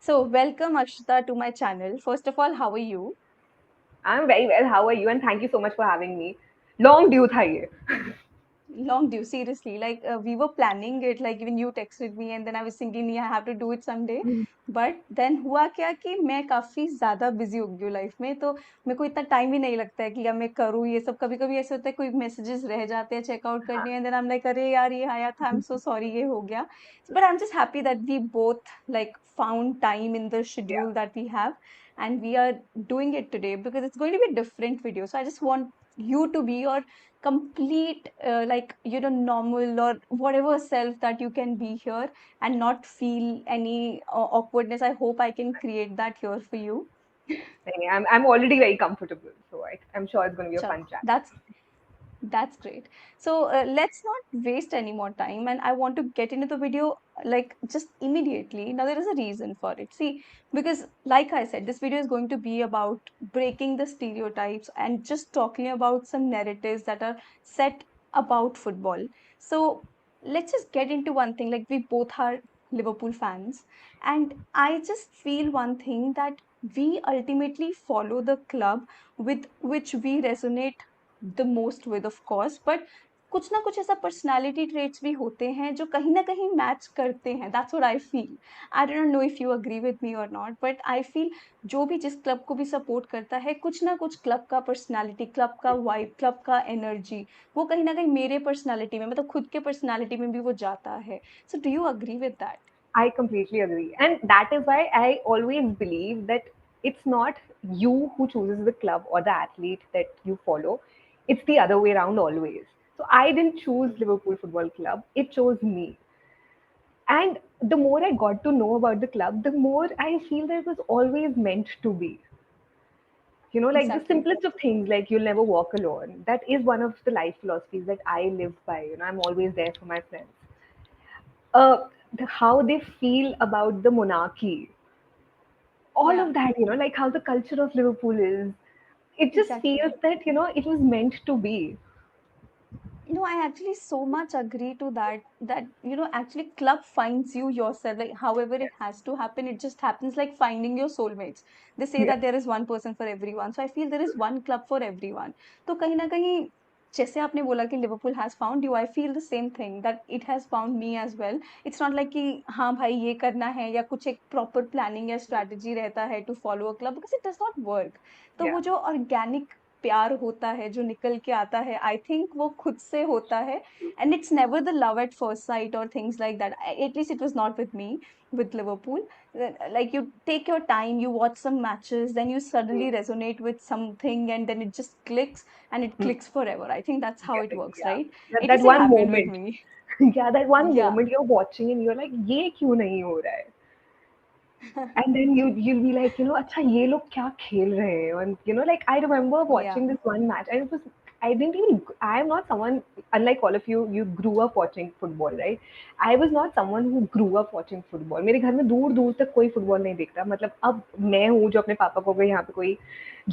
So, welcome Akshita to my channel. First of all, how are you? I'm very well. How are you? And thank you so much for having me. Long due tha ye. Long due, seriously. We were planning it, like even you texted me, and then I was thinking, yeah, I have to do it someday. But then हुआ क्या कि मैं काफी ज्यादा busy हो गई हूँ life में, तो मेरे को इतना टाइम ही नहीं लगता है कि अब मैं करूँ ये सब. कभी कभी ऐसे होता है कोई मैसेजेस रह जाते हैं चेकआउट करने, and then I am like अरे यार ये आया था, आई एम सो सॉरी ये हो गया. But I am just happy that we both like found time in the Yeah. schedule that we have, and we are doing it today because it's going to be a different video. So I just want you to be your complete normal or whatever self that you can be here, and not feel any awkwardness. I hope I can create that here for you. Anyway, I'm already very comfortable, so I'm sure it's going to be a Chalo, fun chat. that's great. So let's not waste any more time, and I want to get into the video like just immediately. Now there is a reason for it. See, because like I said, this video is going to be about breaking the stereotypes and just talking about some narratives that are set about football. So let's just get into one thing. Like, we both are Liverpool fans, and I just feel one thing, that we ultimately follow the club with which we resonate the most with, of course. But कुछ ना कुछ ऐसा personality traits भी होते हैं जो कहीं ना कहीं मैच करते हैं. That's what I feel. I don't know if you agree with me और नॉट, बट आई फील जो भी जिस क्लब को भी सपोर्ट करता है, कुछ ना कुछ क्लब का पर्सनालिटी, क्लब का वाइब, क्लब का एनर्जी, वो कहीं ना कहीं मेरे पर्सनालिटी में, मतलब खुद के पर्सनालिटी में भी वो जाता है. सो do you agree with that? I completely agree. And that is why I always believe that it's not you who chooses the club or the athlete that you follow. It's the other way around always. So I didn't choose Liverpool Football Club. It chose me. And the more I got to know about the club, the more I feel that it was always meant to be. Like the Exactly. simplest of things, like you'll never walk alone. That is one of the life philosophies that I live by. I'm always there for my friends. How they feel about the monarchy, all Yeah, of that, like how the culture of Liverpool is. It just exactly. feels that, it was meant to be. I actually so much agree to that. That, actually, club finds you yourself. Like, however it has to happen, it just happens, like finding your soulmates. They say Yeah. that there is one person for everyone. So I feel there is one club for everyone. तो कहीं ना कहीं, जैसे आपने बोला कि Liverpool has found you, I feel the same thing, that it has found me as well. It's not like कि हाँ भाई ये करना है, या कुछ एक प्रॉपर प्लानिंग या स्ट्रैटेजी रहता है to follow a club, because it does not work. तो Yeah. वो जो ऑर्गेनिक प्यार होता है जो निकल के आता है, आई थिंक वो खुद से होता है. And it's never the love at first sight और things like that. At least it was not with me, with Liverpool. Like, you take your time, you watch some matches, then you suddenly resonate with something, and then it just clicks, and it clicks forever. I think that's how it works, Yeah. right? At That least it one happened with moment. me. Yeah, that one Yeah. moment you're watching and you're like, ये क्यों नहीं हो रहा है? And then you'll be like, अच्छा ये लोग क्या खेल रहे हैं? And like I remember Yeah. watching this one match, and it was I didn't even I am not someone, unlike all of you. You grew up watching football, right? I was not someone who grew up watching football. मेरे घर में दूर दूर तक कोई football नहीं देखता. मतलब अब मैं हूँ जो अपने पापा को अगर यहाँ पे कोई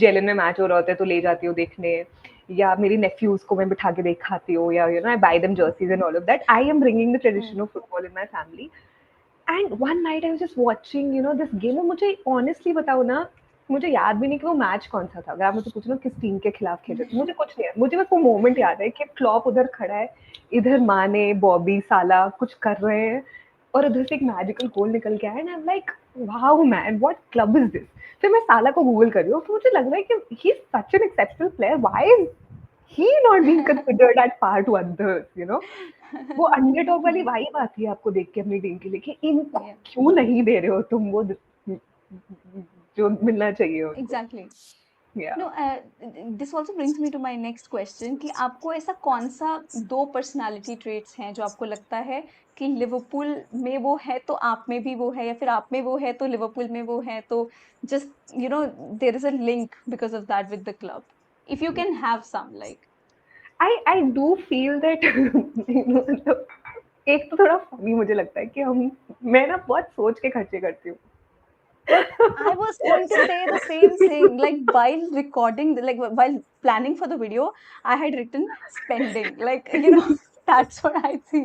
जेलन में मैच हो रहा होता है तो ले जाती हूँ देखने, या मेरी नेफ्यूज को मैं बिठा के दिखाती हूँ, या I buy them jerseys and all of that. I am bringing the Hmm. Tradition of football in my family. And one night I was just watching this game. और मुझे ऑनेस्टली बताओ ना, मुझे याद भी नहीं कि वो मैच कौन सा था. अगर आप मुझे पूछो ना किस टीम के खिलाफ खेल रहे थे, मुझे कुछ नहीं है. मुझे बस वो मोमेंट याद है कि क्लॉप उधर खड़ा है, इधर माने बॉबी साला कुछ कर रहे हैं, और उधर से एक मैजिकल गोल निकल के आया. And I am like, wow man, what club is this. फिर मैं साला को गूगल कर रही हूँ, तो मुझे लग रहा है कि he is such an exceptional player. Why is he not being considered at par to others? वो अंडरडॉग वाली वाइब आती है आपको देख के अपनी टीम के लिए कि इनको Yeah. क्यों नहीं दे रहे हो तुम वो जो मिलना चाहिए उनको. Exactly. या. No, this also brings me to my next question, कि आपको ऐसा कौन सा दो पर्सनालिटी ट्रेट्स हैं जो आपको लगता है कि लिवरपूल में वो है तो आप में भी वो है, या फिर आप में वो है तो लिवरपूल में वो है, तो just there is a link because of that with the club, if you can have some like. I do feel that मतलब एक तो थोड़ा फनी मुझे लगता है कि हम मैं ना बहुत सोच के खर्चे करती हूँ. I was going to say the same thing. Like, while recording, like while planning for the video, I had written spending. Like, That's what I see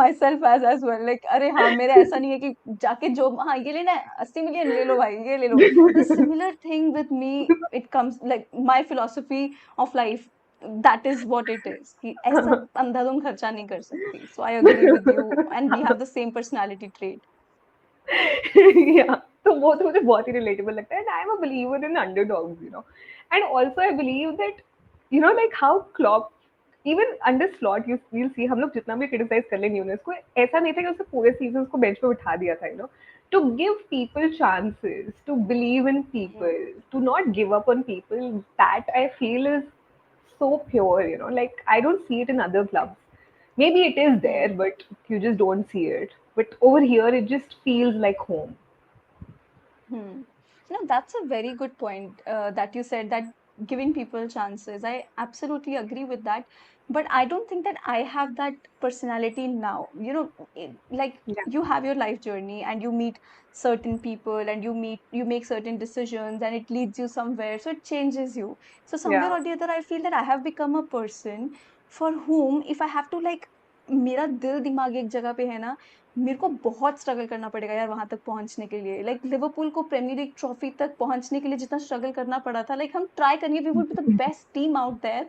myself as well. Like, अरे हाँ, मेरा ऐसा नहीं है कि जाके जो हाँ ये लेना है 80 मिलियन ले लो भाई, ये ले लो. The similar thing with me, it comes like my philosophy of life. That is what it is. कि ऐसा अंधाधुंध खर्चा नहीं कर सकती. So I agree with you, and we have the same personality trait. या तो वो तो मुझे बहुत ही रिलेटेबल लगता है and I am a believer in underdogs you know and also I believe that you know like how Klopp even under slot you will see हम लोग जितना भी क्रिटिसाइज कर ले न्यूनेस को ऐसा नहीं था कि उसने पूरे सीजन को बेंच पे बिठा दिया था you know to give people chances to believe in Hmm. People to not give up on people that I feel is so pure, you know. Like I don't see it in other clubs. Maybe it is there, Hmm. but you just don't see it. But over here, it just feels like home. Hmm. No, that's a very good point that you said that giving people chances. I absolutely agree with that. But I don't think that I have that personality now. You know, like Yeah, you have your life journey and you meet certain people and you make certain decisions and it leads you somewhere. So it changes you. So somewhere yeah, or the other, I feel that I have become a person for whom if I have to like मेरा दिल दिमाग एक जगह पे है ना, मेरे को बहुत स्ट्रगल करना पड़ेगा यार वहां तक पहुंचने के लिए. लाइक लिवरपूल को प्रीमियर लीग ट्रॉफी तक पहुंचने के लिए जितना स्ट्रगल करना पड़ा था, लाइक हम ट्राई करेंगे, we would be the best team out there,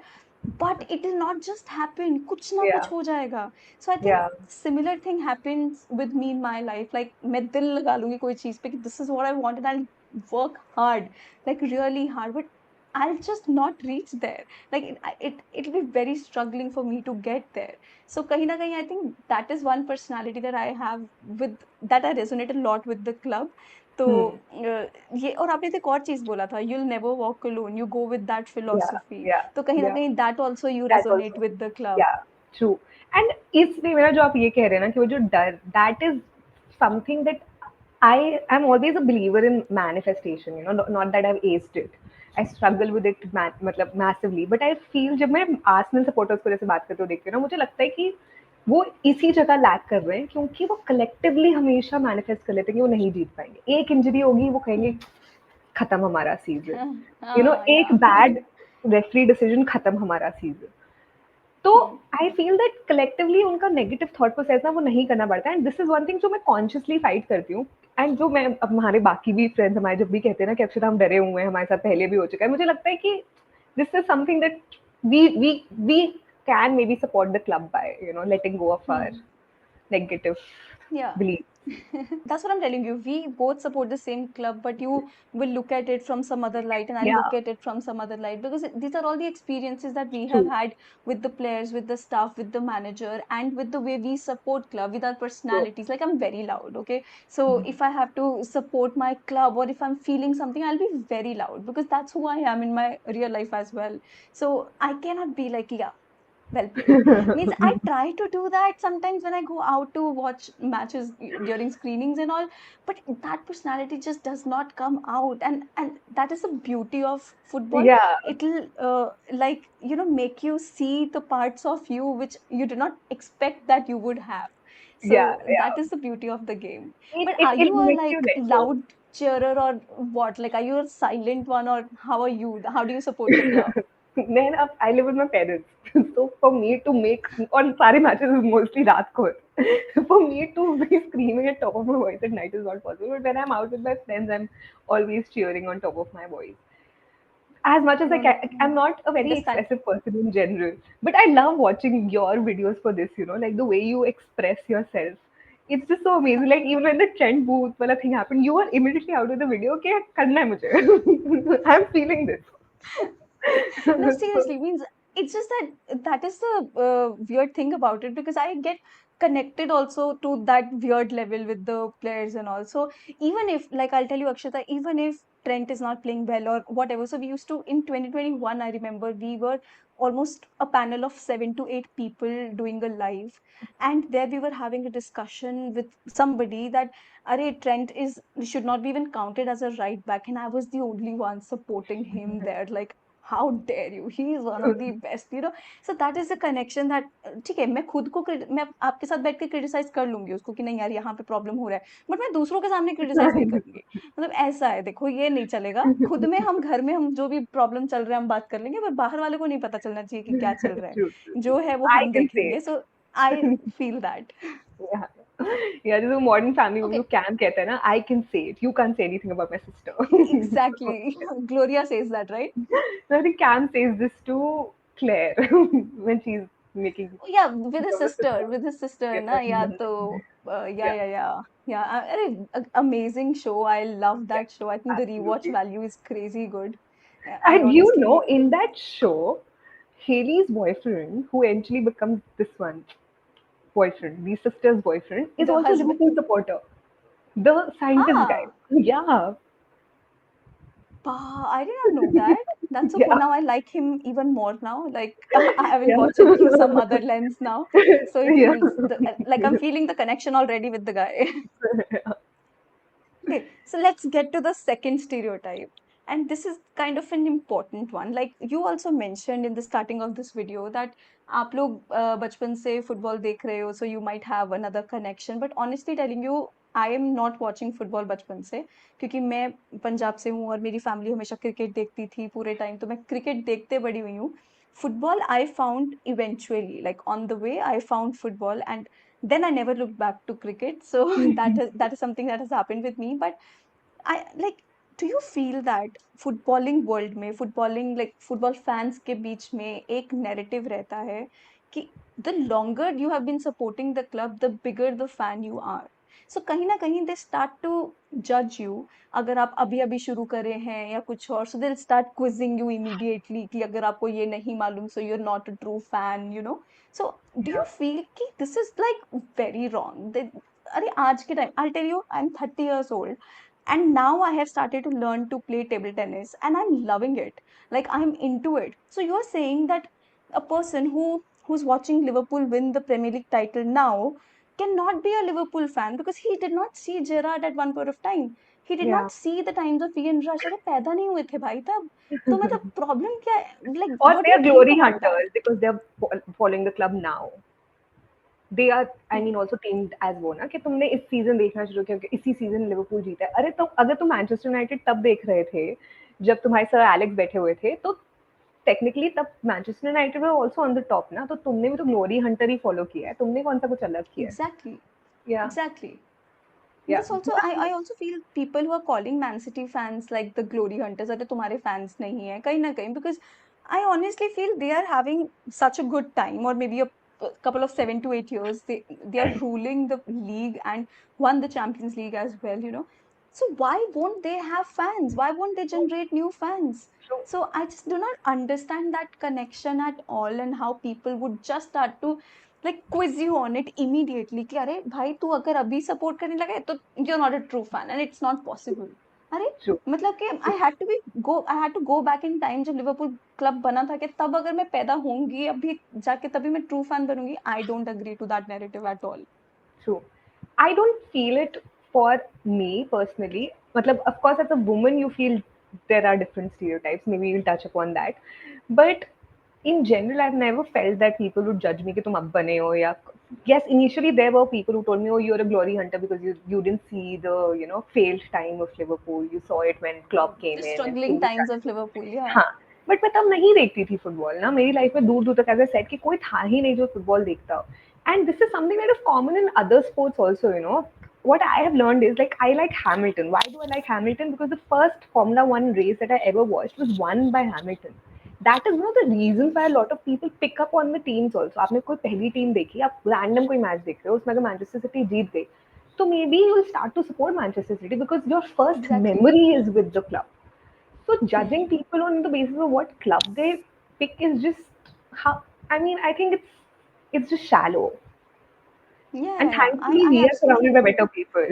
but it will not just happen, कुछ ना yeah, कुछ हो जाएगा. So I think yeah, similar thing happens with me in my life. Like मैं दिल लगा लूंगी कोई चीज पे कि this is what I want and I work hard, like really hard, but I'll just not reach there. Like it'll be very struggling for me to get there. So kahin na kahin, I think that is one personality that I have with that I resonate a lot with the club. तो hmm. ये और आपने तो एक और चीज बोला था, you'll never walk alone, you go with that Yeah, philosophy. yeah, तो कहीं ना yeah. कहीं that also you That resonate also. with the club. Yeah, true. And इसलिए मेरा जो आप ये कह रहे हैं ना कि वो जो डर, that is something that I am always a believer in manifestation. You know, not that I've aced it. I struggle with it मतलब massively. But I feel जब मैं आर्सेनल सपोर्टर्स को जैसे बात करते हुए देखती हूँ ना, मुझे लगता है कि वो इसी जगह लैक कर रहे हैं क्योंकि वो कलेक्टिवली हमेशा मैनिफेस्ट कर लेते हैं कि वो नहीं जीत पाएंगे. एक इंजरी होगी वो कहेंगे खत्म हमारा सीजन. यू नो हाँ एक या. बैड रेफरी डिसीजन खत्म हमारा सीजन. तो हम्म. आई फील दैट कलेक्टिवली उनका नेगेटिव थॉट प्रोसेस ना वो नहीं करना पड़ता and this is one thing जो मैं कॉन्शियसली फाइट करती हूँ एंड जो मैं अब हमारे बाकी भी फ्रेंड्स हमारे जब भी कहते हैं ना कि अक्षता हम डरे हुए हैं हमारे साथ पहले भी हो चुका है मुझे लगता है कि this is something that we can maybe support the club by you know letting go of our hmm. Negative Yeah. Belief. That's what I'm telling you. We both support the same club, but you will look at it from some other light, and I'll Yeah, look at it from some other light because these are all the experiences that we have true. had with the players, with the staff, with the manager, and with the way we support club, with our True. personalities. Like I'm very loud, okay? So if I have to support my club or if I'm feeling something, I'll be very loud because that's who I am in my real life as well. So I cannot be like, yeah, well played. Means I try to do that sometimes when I go out to watch matches during screenings and all, but that personality just does not come out, and that is the beauty of football. Yeah, It'll like make you see the parts of you which you did not expect that you would have. yeah, So that yeah. is the beauty of the game. It, But it, are it you a makes you like let go. loud cheerer or what? Like, are you a silent one or how are you? How do you support the club? Then I live with my parents. So for me to make on सारे matches is mostly रात को है. For me to be screaming at top of my voice at night is not possible. But when I'm out with my friends, I'm always cheering on top of my voice. As much as I No, can, I'm no. not a very Understand. expressive person in general. But I love watching your videos for this, you know, like the way you express yourself. It's just so amazing. Like even when the Trent Booth wala thing happened, you were immediately out of the video. Okay, करना है मुझे. I'm feeling this. No, So, seriously, means it's just that that is the weird thing about it because I get connected also to that weird level with the players and all. So even if, like, I'll tell you, Akshata, even if Trent is not playing well or whatever, so we used to in 2021, I remember we were almost a panel of 7 to 8 people doing a live, and there we were having a discussion with somebody that, Are Trent is should not be even counted as a right back, and I was the only one supporting him there. Like, how dare you, he is one of the best. So that is the connection that ठीक है, मैं खुद को मैं आपके साथ बैठ के क्रिटिसाइज कर लूंगी उसको कि नहीं यार यहाँ पे प्रॉब्लम हो रहा है, बट मैं दूसरों के सामने क्रिटिसाइज नहीं करूंगी. मतलब ऐसा है, देखो ये नहीं चलेगा. खुद में हम घर में हम जो भी प्रॉब्लम चल रहा है हम बात कर लेंगे, पर बाहर वाले को नहीं पता चलना चाहिए कि क्या चल रहा है. true, true, जो true. है वो I हम can say देखेंगे. it. So I feel that. Yeah. Yeah, this is a modern family में Okay, जो Cam कहता है ना, I can say it. You can't say anything about my sister. So, exactly. Gloria says that, right? so I think Cam says this to Claire when she's making Yeah, with his fun of her sister. sister, with his sister, na, yeah, Yeah. so, yeah, Yeah. yeah, yeah. Yeah, amazing show. I love Yeah. that show. I think the rewatch Absolutely. value is crazy good. Yeah, I And you know, honestly, in that show, Haley's boyfriend, who eventually becomes this one boyfriend, the sister's boyfriend, is the also a husband, Liverpool supporter. The scientist guy. huh? Yeah. I did not know that. That's so cool. Yeah. Now I like him even more now. Like I will Yeah. watch it through some other lens now. So it Yeah. feels like I'm feeling the connection already with the guy. Okay, so let's get to the second stereotype. And this is kind of an important one. Like you also mentioned in the starting of this video that आप लोग बचपन से football देख रहे हो, so you might have another connection. But honestly telling you, I am not watching football बचपन से, क्योंकि मैं पंजाब से हूँ और मेरी फैमिली हमेशा क्रिकेट देखती थी पूरे टाइम, तो मैं क्रिकेट देखते बड़ी हुई हूँ. Football I found eventually, like on the way I found football, and then I never looked back to cricket. So that is something that has happened with me. But I like, do you feel that footballing world में, footballing like football fans के बीच में एक narrative रहता है कि the longer you have been supporting the club the bigger the fan you are, so कहीं ना कहीं दे स्टार्ट टू जज यू, अगर आप अभी अभी शुरू करे हैं या कुछ और, so they start quizzing you immediately कि अगर आपको ये नहीं मालूम so you are not a true fan, you know. So do you Yeah. Feel कि this is like very wrong? अरे आज के time, I tell you, I am 30 years old, and now I have started to learn to play table tennis and I'm loving it, like I'm into it. So you're saying that a person who's watching Liverpool win the Premier League title now cannot be a Liverpool fan because he did not see Gerrard at one point of time, he did Yeah. not see the times of Ian Rush. अरे पैदा नहीं हुए थे भाई तब, तो मतलब problem क्या है, like Or what they do are you think glory about that? hunters because they are following the club now. They are, I mean, also themed as वो ना कि तुमने इस सीजन देखना शुरू किया कि इसी सीजन लिवरपूल जीता है. अरे तो अगर तुम मैनचेस्टर यूनाइटेड तब देख रहे थे जब तुम्हारे सर एलेक्स बैठे हुए थे, तो टेक्निकली तब Manchester United were also on the top ना, तो तुमने भी तो ग्लोरी हंटर ही फॉलो किया है, तुमने कौन सा कुछ अलग किया है. Exactly, या exactly. या This also, I also feel people who are calling Man City fans like the glory hunters, अरे तुम्हारे fans नहीं है कहीं ना कहीं, because I honestly feel they are having such a good time, or maybe a couple of 7 to 8 years they are ruling the league and won the Champions League as well, you know. So why won't they have fans? Why won't they generate new fans? So I just do not understand that connection at all, and how people would just start to like quiz you on it immediately कि अरे भाई तू अगर अभी support करने लगा है तो you're not a true fan and it's not possible. अरे ट्रू. मतलब कि I had to go back in time जब लिवरपूल क्लब बना था, कि तब अगर मैं पैदा होंगी अभी जाके तभी मैं ट्रू फैन बनूंगी. I don't agree to that narrative at all. True. I don't feel it for me personally. Matlab, of course, as a woman, you feel there are different stereotypes. Maybe we'll touch upon that. But in general, I've never felt that people would judge me कि तुम अब बने हो या. Yes, initially there were people who told me, "Oh, you're a glory hunter because you didn't see the failed time of Liverpool. You saw it when Klopp The came in and struggling things times started." of Liverpool, yeah. हाँ, but मैं तब नहीं देखती थी football ना, मेरी life में दूर दूर तक एज आई सेड कि कोई था ही नहीं जो फुटबॉल देखता हो. And this is something that is common in other sports also, what I have learned is like I like Hamilton. Why do I like Hamilton? Because the first Formula One race that I ever watched was won by Hamilton. That is one of the reasons why a lot of people pick up on the teams also. आपने कोई पहली team देखी, आप random कोई match देख रहे हो, उसमें अगर मैनचेस्टर सिटी जीत गई, तो maybe you will start to support Manchester City because your first Exactly. Memory is with the club. So Hmm. judging people on the basis of what club they pick is just how. I mean, I think it's just shallow. Yeah, And yeah, yeah. I thankfully, I we are absolutely surrounded by agree. better people.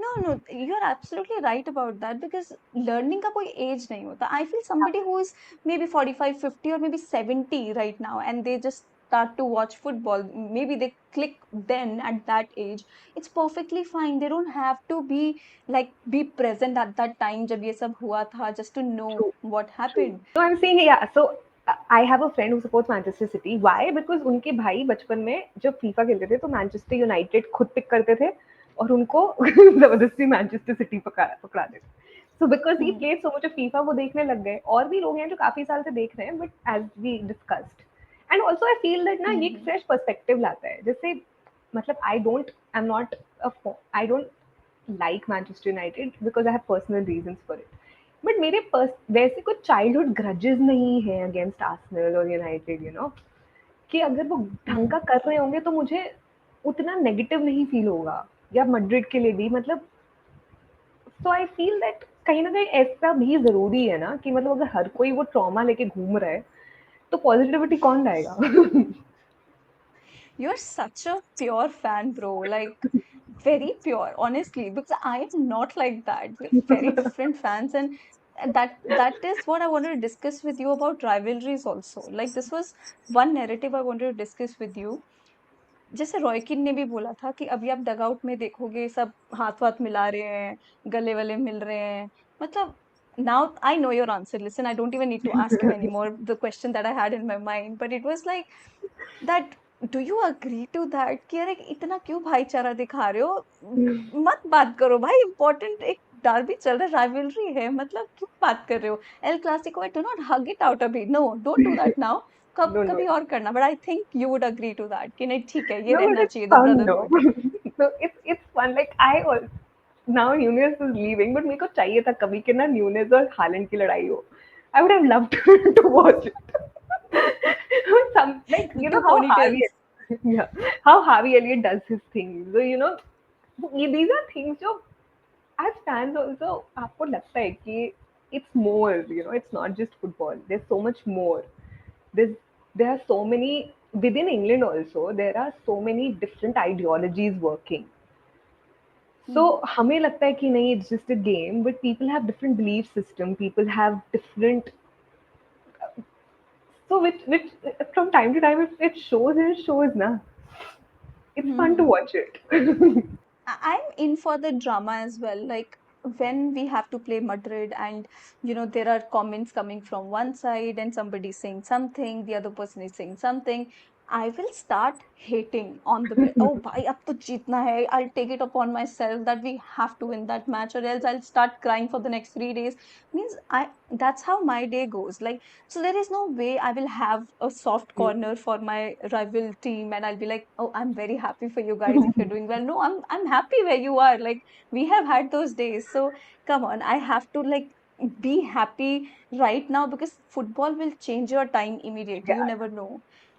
No, no, you're absolutely right about that, because learning का कोई age नहीं होता. I feel somebody who is maybe 45, 50, or maybe 70 right now, and they just start to watch football. Maybe they click then at that age. It's perfectly fine. They don't have to be present at that time जब ये सब हुआ था just to know True, what true. happened. So I'm saying, yeah. So I have a friend who supports Manchester City. Why? Because उनके भाई बचपन में जब फीफा खेलते थे तो मैनचेस्टर यूनाइटेड खुद पिक करते थे और उनको जबरदस्ती मैनचेस्टर सिटी पकड़ाते थे. So because he Hmm. played so much of FIFA, वो देखने लग गए. और भी लोग हैं जो काफी साल से देख रहे हैं, but as we discussed. And also I feel that ना ये एक Mhm. फ्रेश पर्सपेक्टिव लाता है, जैसे मतलब I am not I don't like Manchester United because I have personal reasons for it. But मेरे वैसे कुछ चाइल्डहुड ग्रजेस नहीं है अगेंस्ट आर्सेनल और यूनाइटेड, यू नो, कि अगर वो ढंग का Mm. कर रहे होंगे तो मुझे उतना नेगेटिव नहीं फील होगा, या मैड्रिड के लिए भी मतलब। सो आई फील दैट कहीं ना कहीं ऐसा भी जरूरी है ना, कि मतलब अगर हर कोई वो ट्रॉमा लेके घूम रहा है तो पॉजिटिविटी कौन लाएगा? You're such a pure fan, bro. Like, very pure, honestly, because I am not like that. We're very different fans, and that is what I wanted to discuss with you about rivalries also. Like, this was one narrative I wanted to discuss with you. जैसे रॉय कीन ने भी बोला था कि अभी आप dugout में देखोगे सब हाथ वाथ मिला रहे हैं, गले वले मिल रहे हैं, मतलब now I know your answer. Listen, I don't even need to ask you anymore the question that I had in my mind, but it was like that, do you agree to that कि अरे इतना क्यों भाईचारा दिखा रहे हो? मत बात करो भाई, इम्पोर्टेंट एक डर्बी चल रहा है, राइवलरी है, मतलब क्यों बात कर रहे हो? एल क्लासिको है, do not hug it out अभी, no don't do that now, कब No, no, कभी और करना, but I think you would agree to that कि नहीं ठीक है, ये no, but रहना it's चाहिए, the fun, no. Brotherhood. So it's fun. Like I also, now Nunez is leaving, but मेरे को चाहिए था कभी कि ना न्यूनेस और हालैंड की लड़ाई हो. I would have loved to watch it. Some, like, The you know two how Harvey, ponytails. yeah, how Harvey Elliott does his thing. So you know, these are things जो as fans also आपको लगता है कि it's more, you know, it's not just football. There's so much more. There's there are so many within England also. There are so many different ideologies working. So Mhm. हमें लगता है कि नहीं, it's just a game, but people have different belief system. People have different. So which from time to time it shows and it shows na. It's fun to Mhm. watch it. I'm in for the drama as well. Like when we have to play Madrid, and there are comments coming from one side and somebody saying something, the other person is saying something. I will start hating on the play. Oh, bhai, ab to jeetna hai. I'll take it upon myself that we have to win that match, or else I'll start crying for the next 3 days. Means that's how my day goes. Like, so there is no way I will have a soft corner for my rival team and I'll be like, "Oh, I'm very happy for you guys if you're doing well." No, I'm happy where you are. Like, we have had those days. So come on, I have to like be happy right now because football will change your time immediately. You Yeah, never know.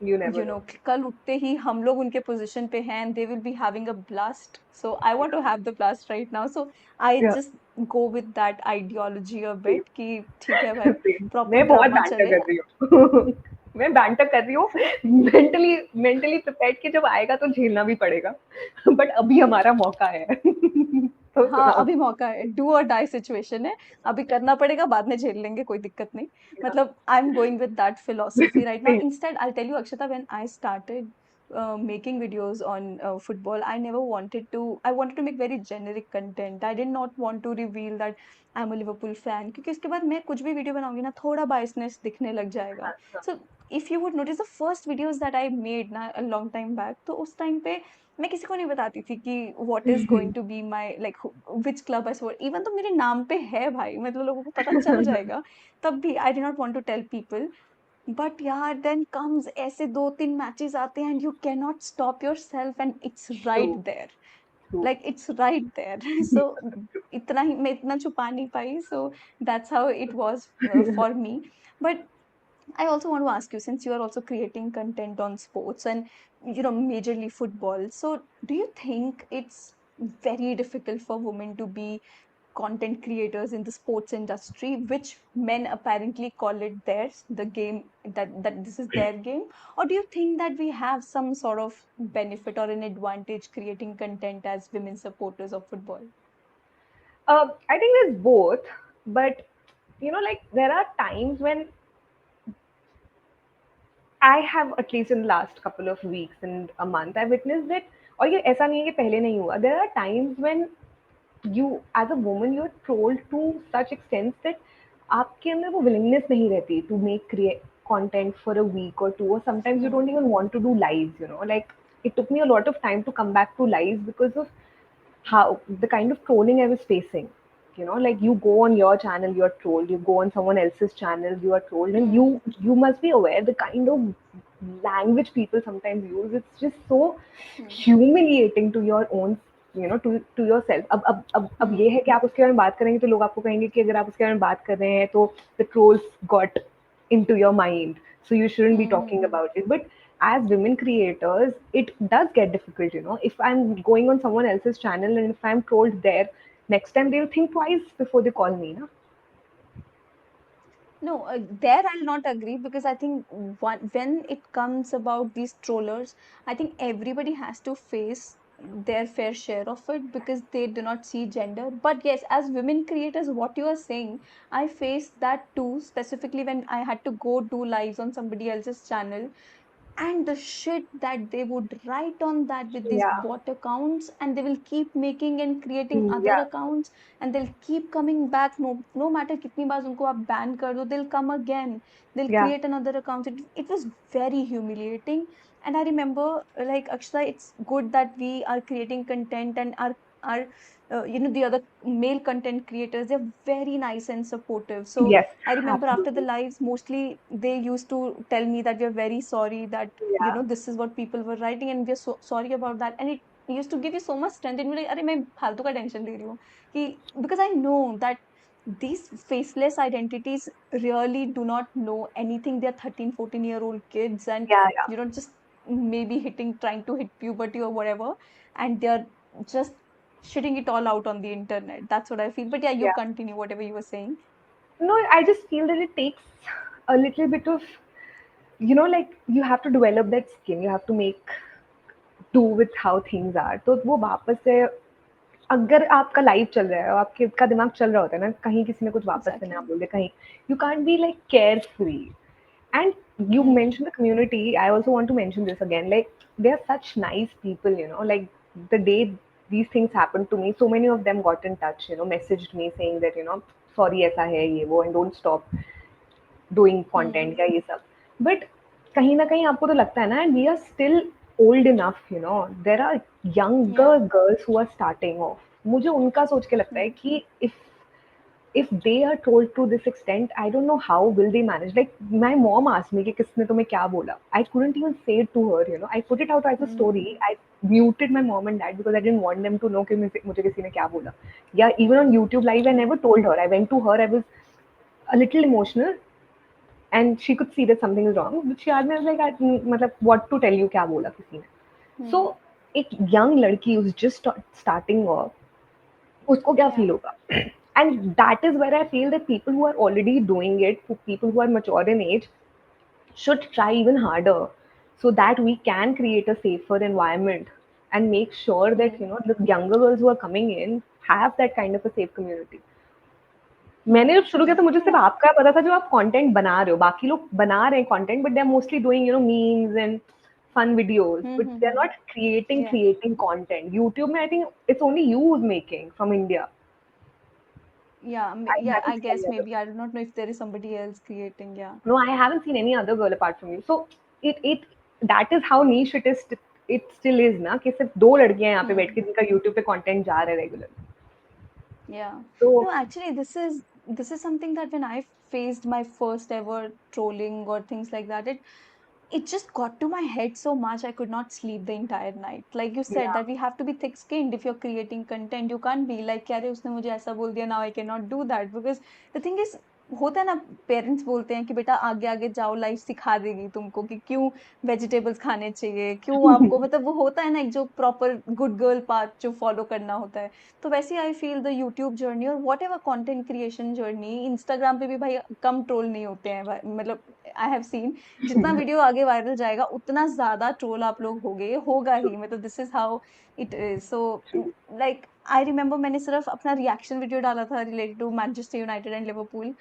you never know. कल उठते ही हम लोग उनके position पे हैं and they will be having a blast. So I want to have the blast right now. So I Yeah. just go with that ideology a Same. bit कि ठीक है भाई, Same. प्रॉपर मैं बहुत ड्रामा बैंटर चले. कर रही हूँ। मैं बैंटर कर रही हूँ, मेंटली मेंटली प्रिपेयर्ड कि जब आएगा तो झेलना भी पड़ेगा, बट अभी हमारा मौका है। तो हाँ, सुनाओ। अभी मौका है, डू और डाई सिचुएशन है, अभी करना पड़ेगा, बाद में झेल लेंगे, कोई दिक्कत नहीं. मतलब I am going with that philosophy right now. Same. Instead I tell you Akshata, when I started making videos on football, I wanted to make very generic content. I did not want to reveal that I'm a Liverpool fan, क्योंकि उसके बाद मैं कुछ भी video बनाऊंगी ना, थोड़ा biasness दिखने लग जाएगा. So if you would notice the first videos that I made ना a long time back, तो उस टाइम पे मैं किसी को नहीं बताती थी कि what is going to be my like which club I support. Even तो मेरे नाम पे है भाई, मतलब लोगों को पता चल जाएगा, तब भी I did not want to tell people. But यार देन कम्स ऐसे 2-3 मैचेस आते हैं and you can not stop yourself and it's right True. There. True. Like it's right there. So इतना ही मैं इतना छुपा नहीं पाई. So that's how it was for me. But I also want to ask you, since you are also creating content on sports and majorly football. So do you think it's very difficult for women to be content creators in the sports industry, which men apparently call it theirs, the game, that this is their game? Or do you think that we have some sort of benefit or an advantage creating content as women supporters of football? I think there's both, but you know, like there are times when I have, at least in the last couple of weeks and a month, I witnessed it. और ये ऐसा नहीं है कि पहले नहीं हुआ. There are times when you, as a woman, you're trolled to such extent that आपके अंदर वो willingness नहीं रहती to make create content for a week or two, or sometimes you don't Hmm. even want to do lives. You know, like it took me a lot of time to come back to lives because of how the kind of trolling I was facing. You know, like you go on your channel, you're trolled. You go on someone else's channel, you are trolled, and Hmm. you must be aware the kind of language people sometimes use, it's just so Hmm. humiliating to your own, to yourself. अब Hmm. ये है कि आप उसके बारे में बात करेंगे तो लोग आपको कहेंगे कि अगर आप उसके बारे में बात कर रहे हैं तो the trolls got into your mind, so you shouldn't be talking Hmm. about it. But as women creators, it does get difficult, if I'm going on someone else's channel and if I'm trolled there, next time they'll think twice before they call me, na? No, there I'll not agree because I think when it comes about these trollers, I think everybody has to face their fair share of it because they do not see gender. But yes, as women creators, what you are saying, I faced that too, specifically when I had to go do lives on somebody else's channel, and the shit that they would write on that with these Yeah. bot accounts, and they will keep making and creating other Yeah. accounts, and they'll keep coming back, no matter kitni baar unko aap ban kar do, they'll come again, they'll Yeah. create another account. It was very humiliating. And I remember, like Akshata, it's good that we are creating content, and our the other male content creators, they're very nice and supportive. So Yes. I remember after the Absolutely. lives, mostly they used to tell me that we're very sorry that, Yeah. this is what people were writing, and we're so sorry about that. And it used to give you so much strength. And you're like, अरे मैं फालतू का tension ले रही हूँ कि, because I know that these faceless identities really do not know anything. They're 13, 14-year-old kids, and Yeah. Yeah. just maybe trying to hit puberty or whatever, and they're just shitting it all out on the internet. That's what I feel. But yeah, you Yeah. continue whatever you were saying. No, I just feel that it takes a little bit of, like you have to develop that skin. You have to make do with how things are. तो वो वापस से, अगर आपका life चल रहा है और आपके का दिमाग चल रहा होता है ना, कहीं किसी ने कुछ वापस से ना Exactly. बोल दे कहीं, you can't be like carefree. And you Hmm. mentioned the community. I also want to mention this again. Like, they are such nice people, Like, the day these things happened to me, so many of them got in touch, messaged me saying that, sorry, ऐसा है ये वो, and don't stop doing Hmm. content या ये सब. But कहीं ना कहीं आपको तो लगता है ना, and we are still old enough, there are younger Yeah. girls who are starting off. मुझे उनका सोच के लगता है Hmm. कि if they are told to this extent, I don't know how will they manage. Like, my mom asked me कि किसने तुम्हें क्या बोला. I couldn't even say it to her. I put it out as a story. Hmm. I muted my mom and dad because I didn't want them to know कि मुझे किसी ने क्या बोला. Yeah, even on YouTube live, I never told her. I went to her. I was a little emotional, and she could see that something is wrong. But she asked me, I was like, मतलब what to tell you, क्या बोला किसी ने. So Hmm. एक young लड़की who's just starting off, उसको क्या Yeah. Feel होगा. And that is where I feel that people who are already doing it, people who are mature in age, should try even harder, so that we can create a safer environment and make sure that, Hmm. the younger girls who are coming in have that kind of a safe community. मैंने Hmm. जब शुरू किया तो मुझे सिर्फ No. आपका पता था जो आप कंटेंट बना रहे हो, बाकी लोग बना रहे हैं content, but they are mostly doing memes and fun videos, Hmm. but Hmm. they're Hmm. not creating Yeah. creating content. YouTube में I think it's only you who's making from India. Yeah. I Yeah. haven't I seen guess any other. maybe I do not know if there is somebody else creating. Yeah. No, I haven't seen any other girl apart from you. So it that is how niche it is. It still is ना कि सिर्फ दो लड़कियां यहाँ पे बैठ के Hmm. जिनका YouTube पे कंटेंट जा रहा है रेगुलर. Yeah. तो No, actually, this is something that when I faced my first ever trolling or things like that, it just got to my head so much I could not sleep the entire night. Like you said, yeah. that we have to be thick-skinned if you're creating content. You can't be like, "क्या रे उसने मुझे ऐसा बोल दिया, now I cannot do that." Because the thing is, होता है ना, पेरेंट्स बोलते हैं कि बेटा आगे आगे जाओ, लाइफ सिखा देगी तुमको कि क्यों वेजिटेबल्स खाने चाहिए, क्यों आपको, मतलब वो होता है ना एक जो प्रॉपर गुड गर्ल पाथ जो फॉलो करना होता है. तो वैसे I feel the YouTube journey और whatever content creation journey, Instagram पे भी भाई कम ट्रोल नहीं होते हैं मतलब आई हैव सीन, जितना वीडियो आगे वायरल जाएगा उतना ज्यादा ट्रोल आप लोग होगे, होगा ही, मतलब this is how it is. So like I remember मैंने सिर्फ अपना रिएक्शन वीडियो डाला था related to Manchester United and Liverpool,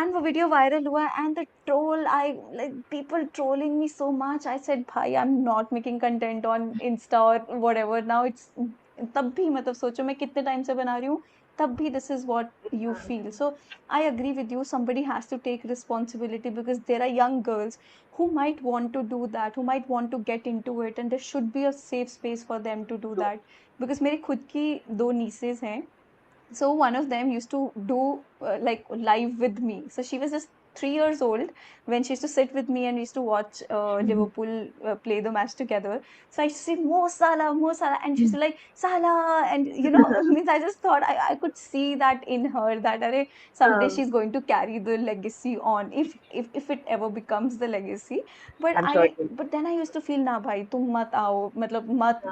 and वो वीडियो वायरल हुआ, and the troll, I like people trolling me so much. I said भाई I'm not making content on Insta or whatever now. It's तब भी मतलब सोचो मैं कितने time से बना रही हूँ, तब भी this is what you feel. So I agree with you, somebody has to take responsibility because there are young girls who might want to do that, who might want to get into it, and there should be a safe space for them to do that. Because मेरी खुद की दो nieces हैं, so one of them used to do like live with me. So she was just 3 years old when she used to sit with me and we used to watch Liverpool play the match together. So I used to say Mo Salah, and she used to like Salah, and means I just thought I could see that in her, that array, someday Um, she's going to carry the legacy on, if it ever becomes the legacy. But I'm sure I it will. but then I used to feel ना भाई तुम मत आओ, मतलब मत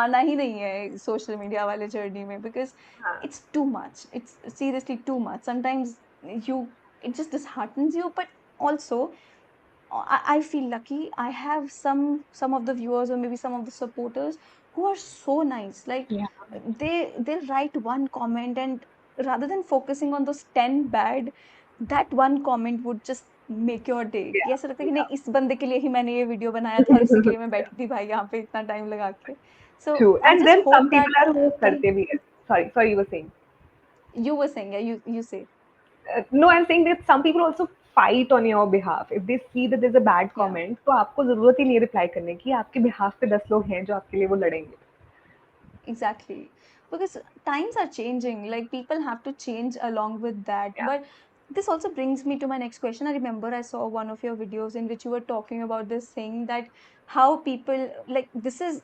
आना ही नहीं है सोशल मीडिया वाले जर्नी में, because हाँ, it's too much. It's seriously too much. Sometimes you it just disheartens you, but also I feel lucky. I have some of the viewers or maybe some of the supporters who are so nice. Like yeah, they write one comment, and rather than focusing on those 10 bad, that one comment would just make your day. कि yeah, ऐसा लगता है कि yeah, नहीं, इस बंदे के लिए ही मैंने ये वीडियो बनाया था और इसी के लिए मैं yeah. बैठी थी भाई यहाँ पे इतना टाइम लगा के. So True. I And just then some hope people that are वो कहीं करते भी हैं. Sorry, you were saying. you were saying, yeah, you say. No, I'm saying that some people also fight on your behalf. If they see that there's a bad Yeah. comment, तो आपको ज़रूरत ही नहीं है reply करने की. आपके behalf पे 10 लोग हैं जो आपके लिए वो लड़ेंगे. Exactly. Because times are changing, like people have to change along with that. Yeah. But this also brings me to my next question. I remember I saw one of your videos in which you were talking about this thing, that how people, like, this is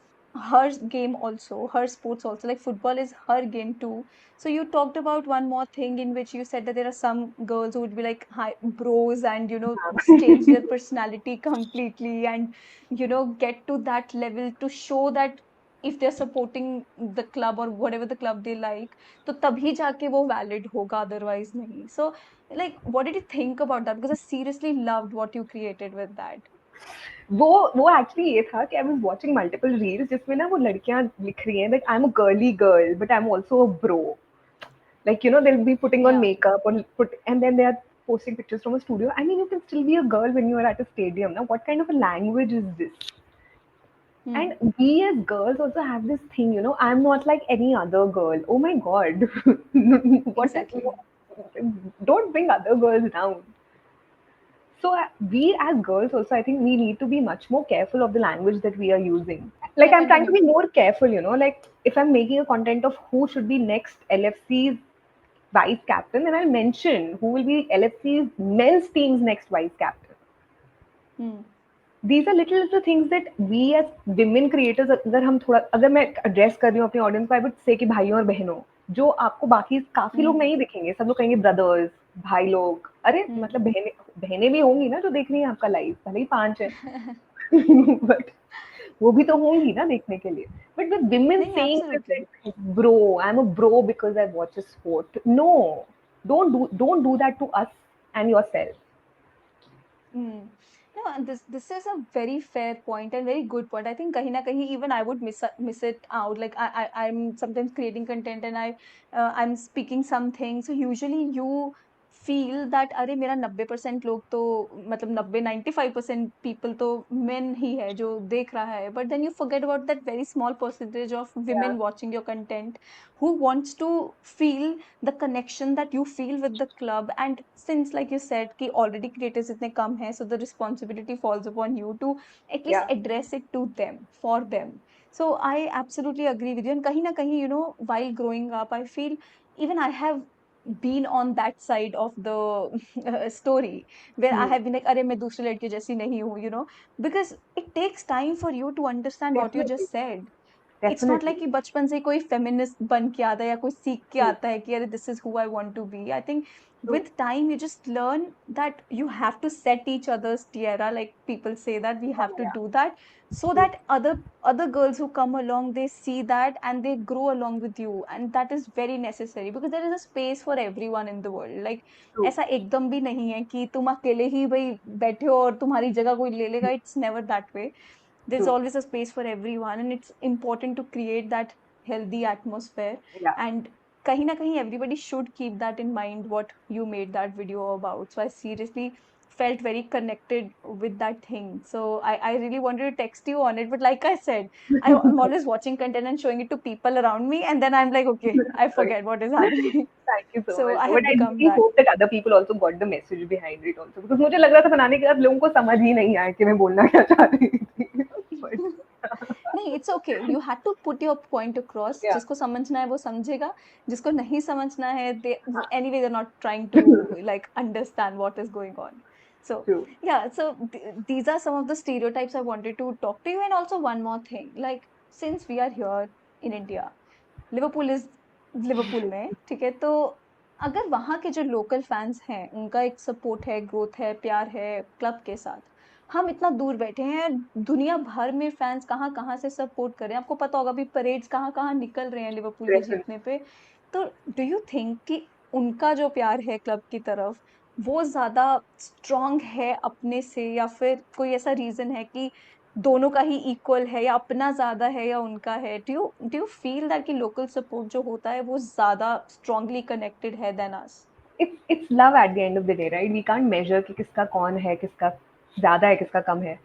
her game also, her sports also, like football is her game too. So you talked about one more thing in which you said that there are some girls who would be like hi bros, and change their personality completely, and get to that level to show that if they're supporting the club or whatever the club they like, तो तभी जाके वो valid होगा, otherwise नहीं. So like, what did you think about that? Because I seriously loved what you created with that. वो actually ये था कि I was watching multiple reels जिसमें ना वो लड़कियां लिख रही हैं that I am a girly girl but I am also a bro. Like, they'll be putting on Yeah. makeup and then they are posting pictures from a studio. I mean, you can still be a girl when you are at a stadium. Now, what kind of a language is this? Hmm. And we as girls also have this thing, I'm not like any other girl. Oh my God. what is, Exactly. don't bring other girls down. So we as girls also, I think we need to be much more careful of the language that we are using. Like Yeah, I'm trying to continue. be more careful, like if I'm making a content of who should be next LFC's vice captain, then I'll mention who will be LFC's men's team's next vice captain. Hmm. These are little things that we as women creators, अगर मैं address कर रही हूँ अपनी audience को, I would say कि भाइयों और बहनों, जो आपको बाकी काफी लोग Hmm. नहीं दिखेंगे, सब लोग कहेंगे ब्रदर्स, भाई लोग, अरे Hmm. मतलब बहनें बहनें भी होंगी ना जो देख रही हैं आपका लाइव, भले ही 5 है. बट वो भी तो होंगी ना देखने के लिए. बट विद women नहीं, saying absolutely. bro, I'm a bro because I watch a sport. No, don't do that to us and yourself. Hmm. No, and this is a very fair point and very good point. I think kahin na kahin even I would miss it out. Like I'm sometimes creating content and I'm speaking something. So usually you feel that अरे मेरा 90% लोग तो, मतलब 95% people तो men ही है जो देख रहा है. But then you forget about that very small percentage of Yeah, women watching your content who wants to feel the connection that you feel with the club. And since, like you said, कि already creators इतने कम हैं, so the responsibility falls upon you to at least yeah. address it to them, for them. So I absolutely agree with you. And kahin na kahin, while growing up, I feel even I have been on that side of the story, where I Hmm. have been like, अरे मैं दूसरी लड़कियों जैसी नहीं हूँ, because it takes time for you to understand what you Definitely, just said. It's not definitely. Like कि बचपन से कोई फेमिनिस्ट बन के आता है या कोई सीख के True, आता है कि अरे this is who I want to be. I think true, with time you just learn that you have to set each other's tiara, like people say that we have to yeah, do that, so true, that other girls who come along, they see that and they grow along with you, and that is very necessary because there is a space for everyone in the world. Like true, ऐसा एकदम भी नहीं है कि तुम अकेले ही भाई बैठे हो और तुम्हारी जगह कोई ले लेगा. It's never that way. There's true. always a space for everyone, and it's important to create that healthy atmosphere. Yeah. And kahin everybody should keep that in mind, what you made that video about. So I seriously felt very connected with that thing. So I really wanted to text you on it, but like I said, I'm always watching content and showing it to people around me, and then I'm like, okay, I Sorry. forget what is happening. Thank you so So much. I But have I become really that. hope that other people also got the message behind it also. Because मुझे लग रहा था बनाने के बाद लोगों को समझ ही नहीं आया कि मैं बोलना क्या चाह रही थी. But नहीं, it's okay, you had to put your point across, या जिसको समझना है वो समझेगा, जिसको नहीं समझना है they anyway they are not trying to like understand what is going on. So true. yeah, so these are some of the stereotypes I wanted to talk to you. And also one more thing, like since we are here in India, Liverpool is Liverpool में, ठीक है, तो अगर वहाँ के जो local fans हैं उनका एक सपोर्ट है, ग्रोथ है, प्यार है क्लब के साथ, हम इतना दूर बैठे हैं, दुनिया भर में फैंस कहाँ कहाँ से सपोर्ट कर रहे हैं, आपको पता होगा अभी परेड्स कहाँ कहाँ निकल रहे हैं लिवरपूल के डेफिनेटली. जीतने पे. तो डू यू थिंक कि उनका जो प्यार है क्लब की तरफ वो ज्यादा स्ट्रांग है अपने से, या फिर कोई ऐसा रीजन है कि दोनों का ही इक्वल है, या अपना ज्यादा है या उनका है? डू यू फील दैट कि लोकल सपोर्ट जो होता है वो ज्यादा स्ट्रांगली कनेक्टेड है than us? It's love at the end of the day, right? We can't measure कि किसका कौन है, किसका ज़्यादा है, किसका कम है.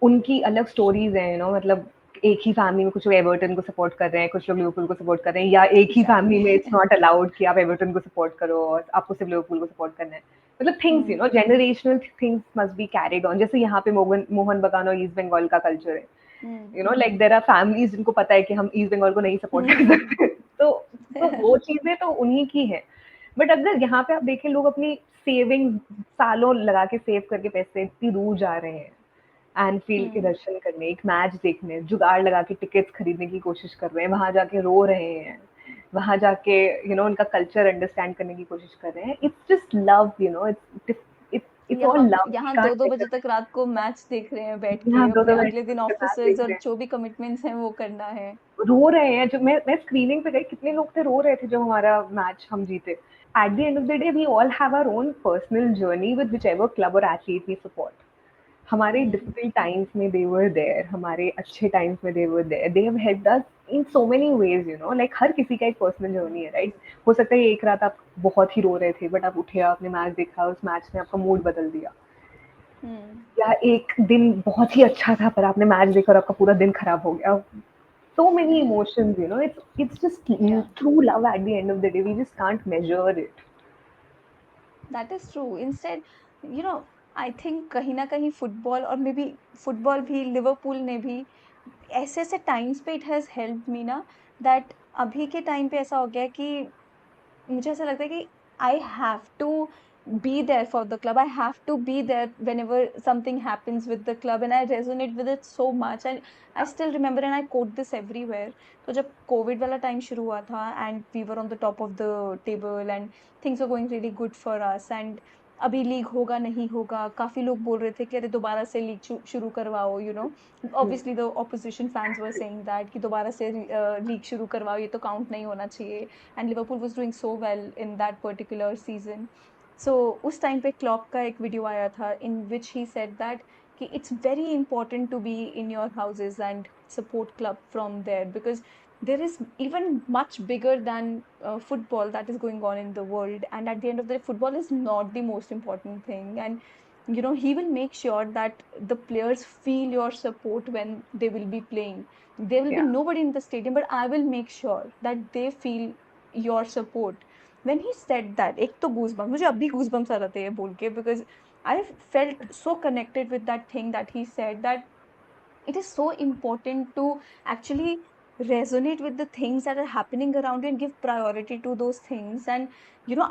उनकी अलग स्टोरीज़ हैं, मतलब एक ही फैमिली में कुछ लोग एवर्टन को सपोर्ट कर रहे हैं, कुछ लोग लिवरपूल को सपोर्ट कर रहे हैं, या एक ही फैमिली में इट्स एग्जैक्टली. नॉट अलाउड कि आप एवर्टन को सपोर्ट करो और आपको सिर्फ लिवरपूल को सपोर्ट करना है. मतलब things, hmm. Generational things must be carried on. जैसे यहाँ पे मोहन मोहन बगान और ईस्ट बंगाल का कल्चर है. हम्म. लाइक देयर आर फैमिलीज जिनको पता है कि हम ईस्ट बंगाल को नहीं सपोर्ट कर हम्म. सकते. तो वो चीजें तो उन्हीं की है. बट अगर यहाँ पे आप देखें, लोग अपनी सेविंग सालों लगा के सेव करके पैसे इतनी दूर जा रहे हैं एनफील्ड के हम्म. दर्शन करने, एक मैच देखने, जुगाड़ लगा के टिकट्स खरीदने की कोशिश कर रहे हैं, वहां जाके रो रहे हैं, वहां जाके उनका कल्चर अंडरस्टैंड करने की कोशिश कर रहे हैं. It's just love, it's all यहाँ लव. वी यहाँ कांट 2-2 बजे मेजर. तक रात को मैच देख रहे हैं बैठ के, यहाँ दो अपने दो अगले दिन घंटे मैच ऑफिसेज देख और रहे हैं, जो भी कमिटमेंट्स हैं वो करना है. रो रहे हैं. जब मैं स्क्रीनिंग पे गई, कितने लोग थे रो रहे थे जब हमारा मैच हम जीते. At the end of the day we all have our own personal journey with whichever club और एथलीट वी सपोर्ट. हमारे हम्म. डिफिकल्ट टाइम्स में दे वर देयर, हमारे अच्छे टाइम्स में they were there. They have helped us in so many ways. Like हर किसी का एक पर्सनल जर्नी है, राइट? हो सकता है एक रात आप बहुत ही रो रहे थे, बट आप उठे, आपने मैच देखा, उस मैच ने आपका मूड बदल दिया. हम्म. या एक दिन बहुत ही अच्छा था पर आपने मैच देखा और आपका पूरा दिन खराब हो गया. So many emotions. It's just या, true love at the end of the day. We just can't measure it. That is true. Instead, you know, I think कहीं ना कहीं फुटबॉल, और मे बी फुटबॉल भी, लिवरपूल ने भी ऐसे ऐसे टाइम्स पे इट हैज हेल्प्ड मी ना, दैट अभी के टाइम पे ऐसा हो गया है कि मुझे ऐसा लगता है कि I have to be there for the club. I have to be there whenever something happens with the club, and I resonate with it so much. And I still remember, and I quote this everywhere. तो जब Covid वाला time शुरू हुआ था and we were on the top of the table and things were going really good for us, and अभी league होगा नहीं होगा, काफी लोग बोल रहे थे कि अरे दोबारा से लीग शुरू करवाओ, Hmm. obviously the opposition fans were saying that कि दोबारा से लीग शुरू करवाओ, ये तो काउंट नहीं होना चाहिए. And Liverpool was doing so well in that particular season. So उस टाइम पे क्लॉप का एक वीडियो आया था in which he said that कि it's very important to be in your houses and support club from there, because there is even much bigger than football that is going on in the world. And at the end of the day, football is not the most important thing. And he will make sure that the players feel your support when they will be playing. There will be Yeah. nobody in the stadium, but I will make sure that they feel your support. When he said that, एक तो goosebumps, मुझे अब भी goosebumps आ रहे थे ये बोल के, because I felt so connected with that thing that he said, that it is so important to actually resonate with the things that are happening around you and give priority to those things, and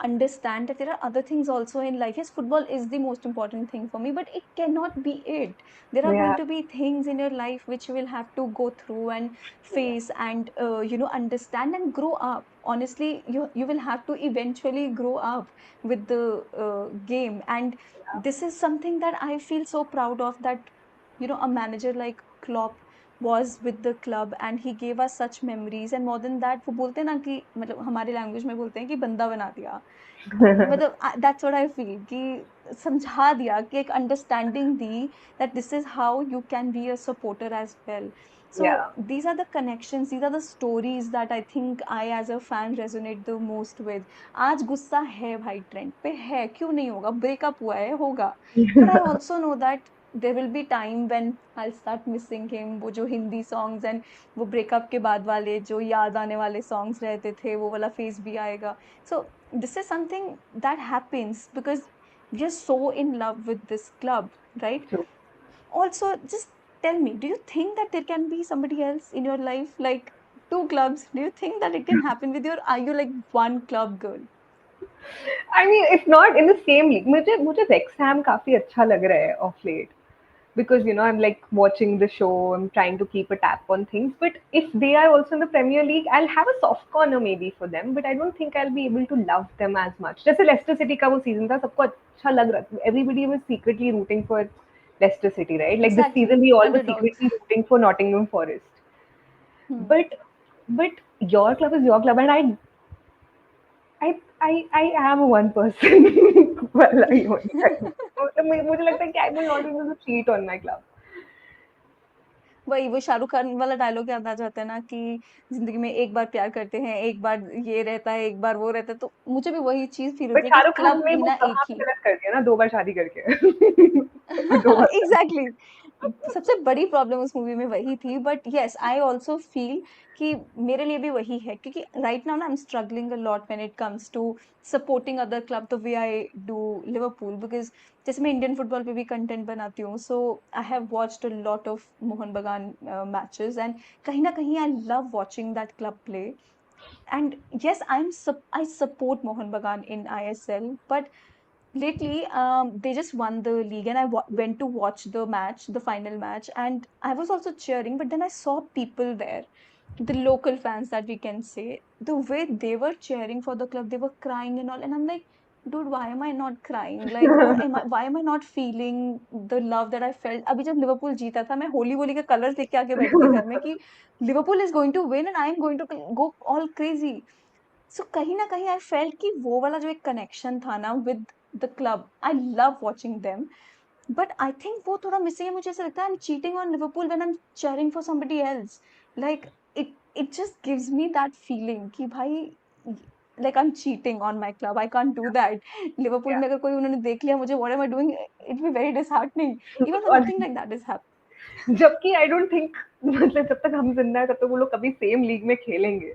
understand that there are other things also in life. Yes, football is the most important thing for me, but it cannot be it. There are going Yeah. to be things in your life which you will have to go through and face, and understand and grow up. Honestly, you will have to eventually grow up with the game. And this is something that I feel so proud of, that a manager like Klopp was with the club and he gave us such memories. And more than that, वो बोलते हैं ना कि मतलब हमारे language में बोलते हैं कि बंदा बना दिया. मतलब that's what I feel, कि समझा दिया, कि एक understanding the that this is how you can be a supporter as well. So Yeah. these are the connections, these are the stories that I think I as a fan resonate the most with. आज गुस्सा है भाई, trend पे है, क्यों नहीं होगा, breakup हुआ है, होगा. But I also know that there will be time when I'll start missing him. वो जो हिंदी songs and वो breakup के बाद वाले जो याद आने वाले songs रहते थे, वो वाला phase भी आएगा. So this is something that happens because we are so in love with this club, right? True. Also, just tell me, do you think that there can be somebody else in your life, like two clubs? Do you think that it can happen with you, or are you like one club girl? I mean, it's not in the same league. मुझे Wrexham काफी अच्छा लग रहा है of late because I'm like watching the show. I'm trying to keep a tap on things. But if they are also in the Premier League, I'll have a soft corner maybe for them. But I don't think I'll be able to love them as much. जैसे Leicester City का वो season था, सबको अच्छा लग रहा था. Everybody was secretly rooting for Leicester City, right? Like this season, Exactly, we all were underdogs. secretly rooting for Nottingham Forest. Hmm. But your club is your club, and I am a one person. Well, I only मुझे लगता है कि I will not be able to cheat on my club. वही वो शाहरुख खान वाला dialogue याद आ जाता है ना कि जिंदगी में एक बार प्यार करते हैं, एक बार ये रहता है, एक बार वो रहता है, तो मुझे भी वही चीज फील बट होती है कि शाहरुख खान क्लब ने भी वो ना एक वहाँ पे ही। गलत कर दिया ना 2 बार शादी करके. 2 बार. एग्जैक्टली सबसे बड़ी प्रॉब्लम उस मूवी में वही थी, but yes I also feel कि मेरे लिए भी वही है, क्योंकि राइट नाउ ना I am struggling a lot when it comes to supporting other club the way I do Liverpool, because जैसे मैं इंडियन फुटबॉल पे भी कंटेंट बनाती हूँ, so I have watched a lot of Mohun Bagan matches, and कहीं ना कहीं I love watching that club play. And yes, I support Mohan Bagan in ISL, but lately they just won the league, and went to watch the match, the final match, and I was also cheering. But then I saw people there, the local fans that we can say, the way they were cheering for the club, they were crying and all, and I'm like, dude, why am I not crying? Like, why am I not feeling the love that I felt? अभी जब Liverpool जीता था, मैं होली वोली के colours लेके आके बैठी थी घर में कि Liverpool is going to win and I am going to go all crazy. So कहीं ना कहीं आई फेल्ट कि वो वाला जो एक कनेक्शन था ना with the club, I love watching them, but I think वो थोड़ा मिसिंग है. मुझे ऐसा लगता है I am cheating on Liverpool when I am cheering for somebody else. Like it it just gives me that feeling कि भाई, like I am cheating on my club, I can't do that. Liverpool Yeah. में अगर कोई उन्होंने देख लिया मुझे, what am I doing, it be very disheartening. Even though और nothing like that is happening. जबकि आई डोंट थिंक मतलब जब तक हम जिंदा है तब तक वो लोग कभी सेम लीग में खेलेंगे.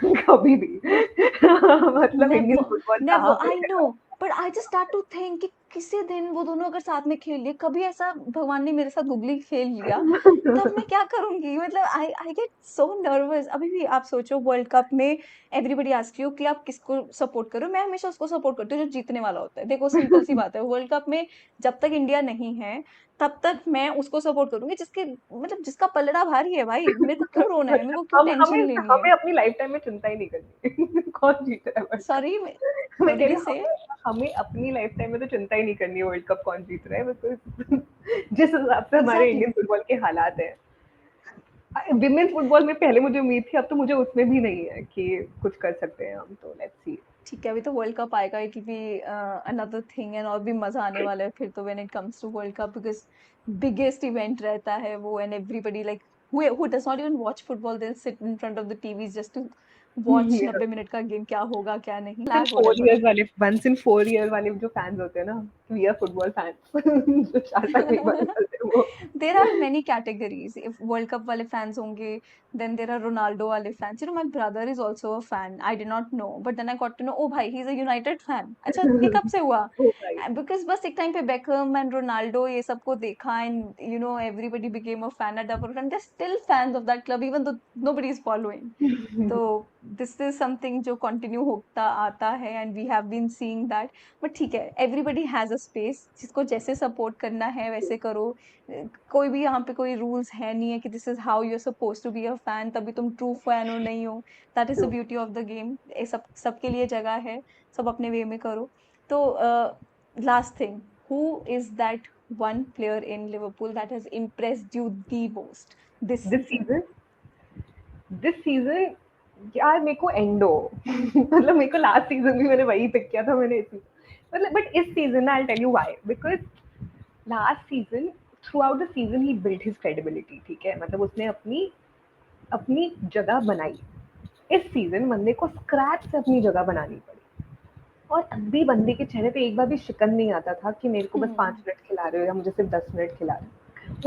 कभी भी. मतलब इंडियन नेवर, फुटबॉल कहाँ नेवर, पे आई है. No. But I just start to think कि किसी दिन वो दोनों अगर साथ में खेल लिए, कभी ऐसा भगवान ने मेरे साथ गुगली खेल लिया, तब मैं क्या करूंगी? मतलब आई आई गेट सो नर्वस. अभी भी आप सोचो, वर्ल्ड कप में एवरीबडी आस्क यू कि आप किसको सपोर्ट करो, मैं हमेशा उसको सपोर्ट करती हूँ जो जीतने वाला होता है. देखो सिंपल सी बात है, वर्ल्ड कप में जब तक इंडिया नहीं है तब तक मैं उसको सपोर्ट करूंगी जिसके, मतलब जिसका पलड़ा भारी है. भाई मेरे को क्यों रोना है, मेरे मतलब को क्यों हम टेंशन हमें लेनी है? हमें अपनी लाइफ टाइम में चिंता ही नहीं करनी. कौन जीत रहा है वर्ल्ड कप. सॉरी, मैं व्हाट कह डिड रही यू हूँ से? हमें हमें अपनी लाइफ टाइम में तो चिंता ही नहीं करनी है वर्ल्ड कप कौन जीत रहा है. बिकॉज जिस हिसाब से हमारे एग्जैक्टली. इंडियन फुटबॉल के हालात है. विमेन्स फुटबॉल में पहले मुझे उम्मीद थी, अब तो मुझे उसमें भी नहीं है कि कुछ कर सकते हैं हम. तो लेट्स सी. ठीक है, अभी तो वर्ल्ड कप आएगा, it will be another thing, and और भी मजा आने वाला है फिर तो when it comes to world cup, because biggest event रहता है वो, and everybody like who does not even watch football, they'll sit in front of the TVs just to watch 90 minute का गेम, क्या होगा क्या नहीं, इन फ्लैग 4 व्हाटएवर. इयर्स वाले once in 4 year वाले जो फैन्स होते हैं ना, वी आर फुटबॉल फैन्स. जो 4 साल में एक बार निकलते हैं वो. There are many categories. If World Cup वाले fans होंगे, then there are Ronaldo वाले fans. You know, my brother is also a fan. I did not know, but then I got to know, oh भाई, he's a United fan. अच्छा, ये कब से हुआ? ओ भाई. Because बस एक टाइम पे Beckham and Ronaldo ये सबको देखा, and everybody became a fan at that point, and they're still fans of that club even though nobody is following. तो दिस इज समथिंग जो कंटिन्यू होता आता है, and we have been seeing that. But ठीक है, everybody has a space, जिसको जैसे support करना है वैसे करो. कोई भी यहाँ पे कोई रूल्स है नहीं है कि this is how you are suppose to be a fan, तभी तुम ट्रू फैन हो नहीं हो. That is the True. Beauty of the game. सबके लिए जगह है, सब अपने वे में करो. तो last thing, who is that one player in Liverpool that has impressed you the most this this season? Season this season यार मेरे को एंडो. मतलब मेरे को लास्ट सीजन भी मैंने वही पिक किया था. मैंने इसी मतलब बट इस season I tell you why. Because last season throughout the season he build his credibility. ठीक है, मतलब उसने अपनी अपनी जगह बनाई. इस सीजन बंदे को स्क्रैच से अपनी जगह बनानी पड़ी. और अब भी बंदे के चेहरे पे एक बार भी शिकन नहीं आता था कि मेरे को बस 5 मिनट खिला रहे हो या मुझे सिर्फ 10 मिनट खिला रहे हो.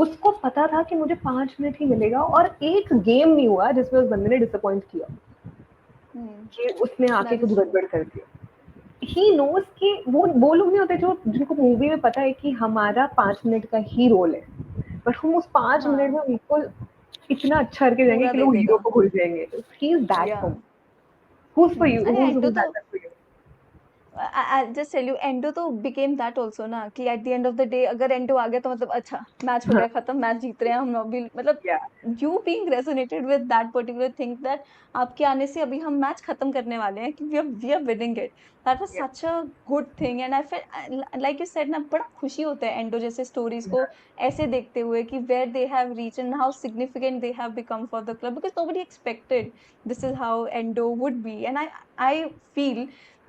उसको पता था कि मुझे 5 मिनट ही मिलेगा. और एक गेम नहीं हुआ जिसमें उस बंदे ने डिसअपॉइंट किया कि उसने आके That कुछ is true. गड़बड़ कर दिया. ही नोज कि वो लोग नहीं होते जो जिनको मूवी में पता है कि हमारा 5 मिनट का ही रोल है, बट हम उस 5 मिनट हाँ, में बिल्कुल इतना अच्छा करके जाएँगे पूरा कि दे लोग हीरो देगा। को भूल जाएँगे। ही इज़ दैट या for me. Who's for you? अरे Who's एंटो that तो for you? I'll just tell you, endo तो became that also ना कि at the end of the day अगर एंडो आ गया तो मतलब अच्छा मैच हो गया खत्म, मैच जीत रहे हैं हम अभी, मतलब Yeah, you being resonated with that particular thing that आपके आने से अभी हम मैच खत्म करने वाले हैं कि we are winning it. That was yeah, such a good thing and I felt like you said ना, बड़ा खुशी होता है एंडो जैसे स्टोरीज yeah, को ऐसे देखते हुए कि where they have reached and how significant they have become for the club because nobody expected this is how Endo would be and I feel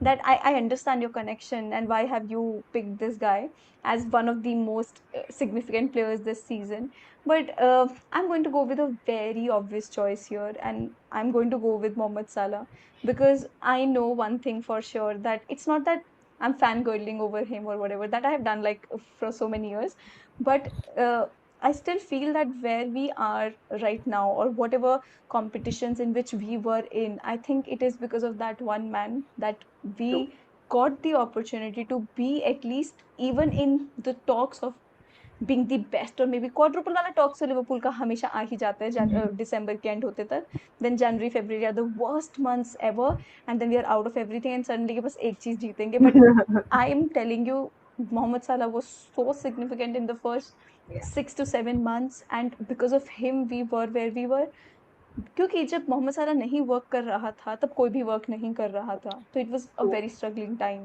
that I understand your connection and why have you picked this guy as one of the most significant players this season. But I'm going to go with a very obvious choice here, and I'm going to go with Mohamed Salah because I know one thing for sure that it's not that I'm fangirling over him or whatever that I have done like for so many years, but I still feel that where we are right now or whatever competitions in which we were in, I think it is because of that one man that true. we got the opportunity to be at least even in the talks of being the best or maybe quadruple वाला talks तो Liverpool का हमेशा आ ही जाता है दिसंबर के and होते तक then January February are the worst months ever and then we are out of everything and suddenly के बस एक चीज जीतेंगे but I am telling you Mohamed Salah was so significant in the first Yeah, 6 to 7 months and because of him we were where we were क्योंकि जब मोहम्मद साला नहीं work कर रहा था तब कोई भी वर्क नहीं कर रहा था तो it was a true, very struggling time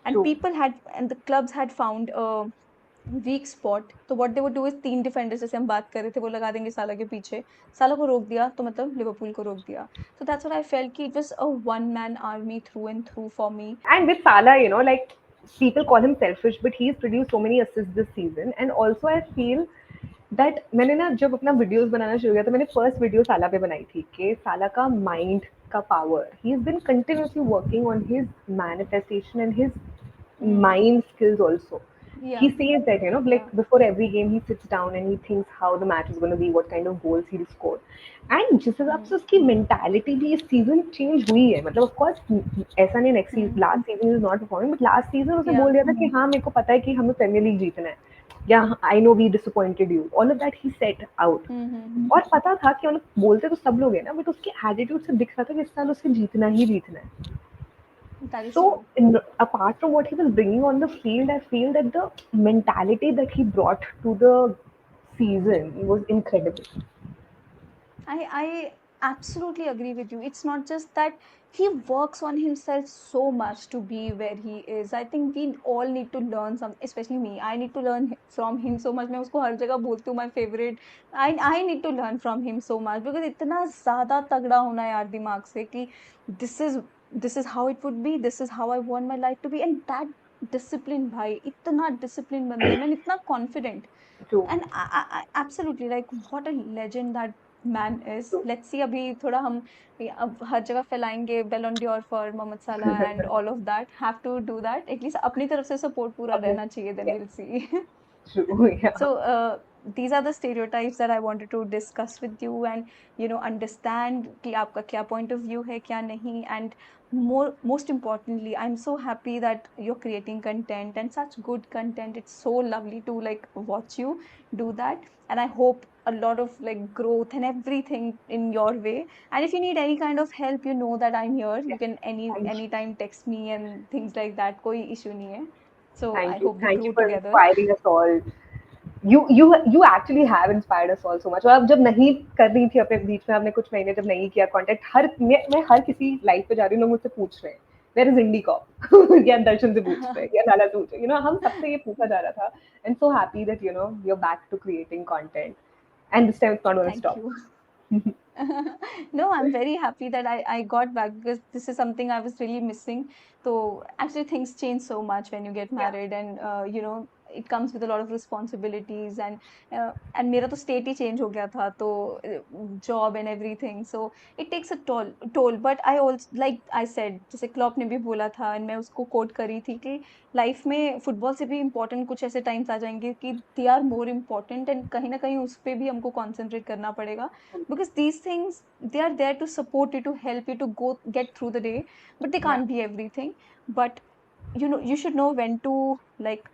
and true. People had and the clubs had found a weak spot तो what they would do is तीन डिफेंडर्स जैसे हम बात कर रहे थे वो लगा देंगे साला के पीछे साला को रोक दिया तो मतलब लिवरपूल को रोक दिया so that's what I felt कि it was a one man army through and through for me. And with Salah, like people call him selfish, but he's produced so many assists this season. And also, I feel that मैंने ना जब अपना videos बनाना शुरू किया तो मैंने first video साला पे बनाई थी कि साला का माइंड का power he is been continuously working on his manifestation and his Hmm. mind skills also. He Yeah. says that, Yeah. like before every game, he sits down and he thinks how the match is going to be, what kind of goals he'll score. And जिस हिसाब Hmm. से उसकी mentality भी इस season change हुई है मतलब of course ऐसा नहीं next Hmm. season last season is not performing but last season उसने Yeah. बोल दिया था कि हाँ मेरे को पता है कि हमें Premier League जीतना है या I know we disappointed you all of that he set out Hmm. और पता था कि मतलब बोलते तो सब लोग हैं ना बट उसके एटीट्यूड से दिख रहा था कि इस साल उसे जीतना ही जीतना है. That is So, true. apart from what he was bringing on the field, I feel that the mentality that he brought to the season was incredible. I absolutely agree with you. It's not just that he works on himself so much to be where he is. I think we all need to learn some, especially me. I need to learn from him so much. मैं उसको हर जगह बोलती हूँ my favorite. I need to learn from him so much because इतना ज़्यादा तगड़ा होना है यार दिमाग से कि this is this is how it would be. This is how I want my life to be. And that discipline भाई इतना discipline बंदे में and इतना confident. True, And absolutely like what a legend that man is. true. Let's see अभी थोड़ा हम अब हर जगह फैलाएंगे Ballon d'Or for Mohamed Salah and all of that. Have to do that. At least अपनी तरफ से support पूरा Obviously, रहना चाहिए. Then yeah, we'll see. true, yeah. So these are the stereotypes that I wanted to discuss with you and understand कि आपका क्या point of view है क्या नहीं and most importantly I'm so happy that you're creating content and such good content. It's so lovely to like watch you do that and I hope a lot of like growth and everything in your way and if you need any kind of help you know that I'm here. You Yeah. can Thank you. anytime text me and things like that. कोई issue नहीं है. So I hope we Thank you grow for together. inspiring us all. You actually have inspired us all so much. और अब जब नहीं कर रही थी अपने बीच में आपने कुछ महीने जब नहीं किया कांटेक्ट मैं हर किसी लाइव पे जा रही हूँ लोग मुझसे पूछ रहे हैं वेयर इज इंडी कॉप या दर्शन से पूछ रहे हैं या लाला से पूछ रहे हैं हम सबसे ये पूछा जा रहा था and so happy that you are back to creating content and this time it's not gonna Thank stop. you. No, I'm very happy that I got back because this is something I was really missing. So actually things change so much when you get Yeah. married and it comes with a lot of responsibilities and मेरा तो state ही change हो गया था तो job and everything. So it takes a toll. But I also like I said जैसे Klopp ने भी बोला था and मैं उसको quote करी थी कि लाइफ में फुटबॉल से भी इम्पोर्टेंट कुछ ऐसे टाइम्स आ जाएंगे कि they are more important and कहीं ना कहीं उस पर भी हमको कॉन्सेंट्रेट करना पड़ेगा because these things they are there to support you to help you to go get through the day but they Yeah. can't be everything but you should know when to like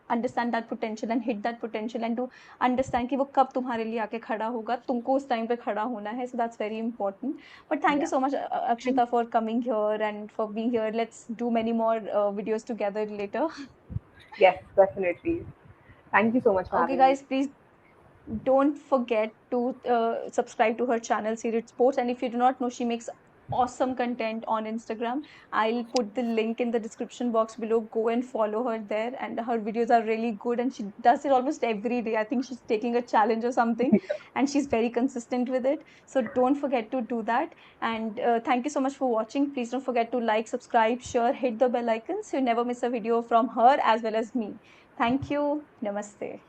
understand that potential and hit that potential and to understand कि वो कब तुम्हारे लिए आके खड़ा होगा, तुमको उस टाइम पे खड़ा होना है. So that's very important. But thank you Yeah. so much, Thank Akshita, for coming here and for being here. Let's do many more videos together later. Yes, definitely. Thank you so much for Okay, having me. guys, please don't forget to subscribe to her channel, Seared Sports. And if you do not know, she makes awesome content on Instagram. I'll put the link in the description box below. Go and follow her there, and her videos are really good, and she does it almost every day. I think she's taking a challenge or something, and she's very consistent with it. So don't forget to do that. And thank you so much for watching. Please don't forget to like, subscribe, share, hit the bell icon so you never miss a video from her as well as me. Thank you. Namaste.